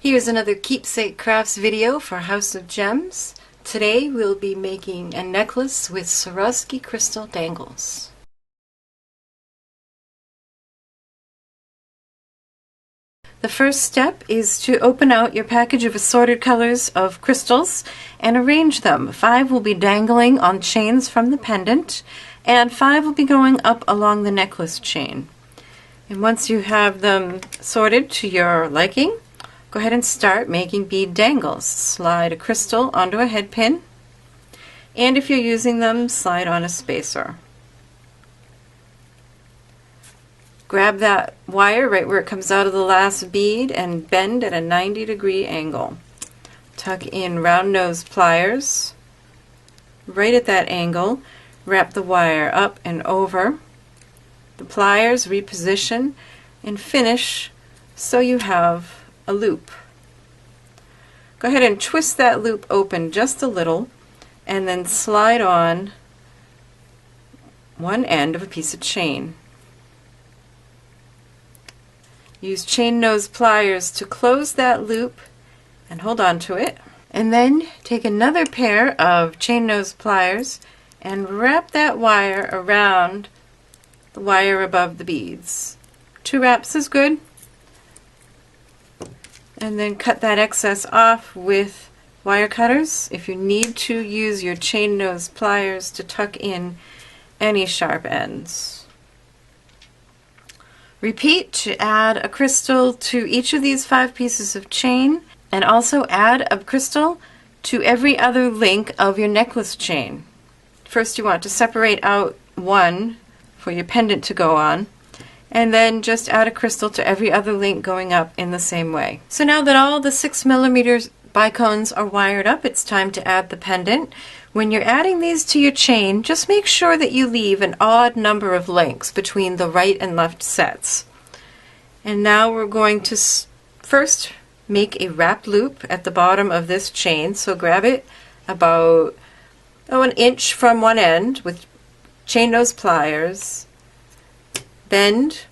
Here's another keepsake crafts video for House of Gems. Today we'll be making a necklace with Swarovski crystal dangles. The first step is to open out your package of assorted colors of crystals and arrange them. 5 will be dangling on chains from the pendant, and 5 will be going up along the necklace chain. And once you have them sorted to your liking, go ahead and start making bead dangles. Slide a crystal onto a head pin, and if you're using them, slide on a spacer. Grab that wire right where it comes out of the last bead and bend at a 90-degree angle. Tuck in round nose pliers right at that angle. Wrap the wire up and over the pliers, reposition, and finish so you have a loop. Go ahead and twist that loop open just a little and then slide on one end of a piece of chain. Use chain nose pliers to close that loop and hold on to it. And then take another pair of chain nose pliers and wrap that wire around the wire above the beads. 2 wraps is good. And then cut that excess off with wire cutters if you need to use your chain nose pliers to tuck in any sharp ends. Repeat to add a crystal to each of these 5 pieces of chain, and also add a crystal to every other link of your necklace chain. First you want to separate out one for your pendant to go on, and then just add a crystal to every other link going up in the same way. So now that all the 6mm bicones are wired up, it's time to add the pendant. When you're adding these to your chain, just make sure that you leave an odd number of links between the right and left sets. And now we're going to first make a wrap loop at the bottom of this chain. So grab it about an inch from one end with chain nose pliers. Bend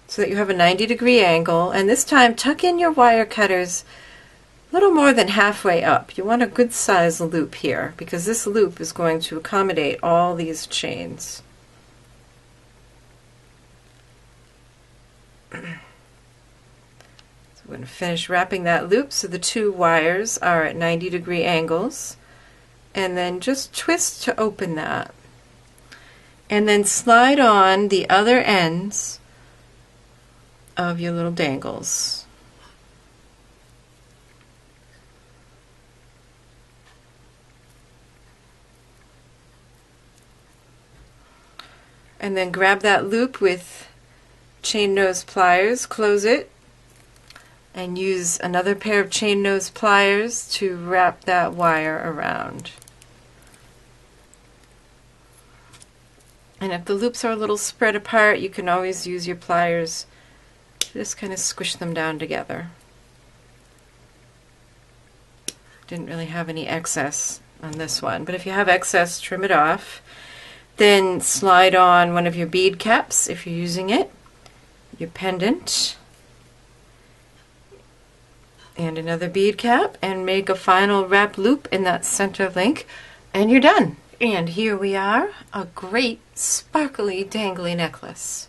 so that you have a 90-degree angle, and this time tuck in your wire cutters a little more than halfway up. You want a good size loop here because this loop is going to accommodate all these chains. So we're going to finish wrapping that loop so the 2 wires are at 90-degree angles, and then just twist to open that. And then slide on the other ends of your little dangles. And then grab that loop with chain nose pliers, close it, and use another pair of chain nose pliers to wrap that wire around. And if the loops are a little spread apart, you can always use your pliers to just kind of squish them down together. Didn't really have any excess on this one, but if you have excess, trim it off. Then slide on one of your bead caps if you're using it, your pendant, and another bead cap, and make a final wrap loop in that center link, and you're done. And here we are, a great sparkly dangly necklace.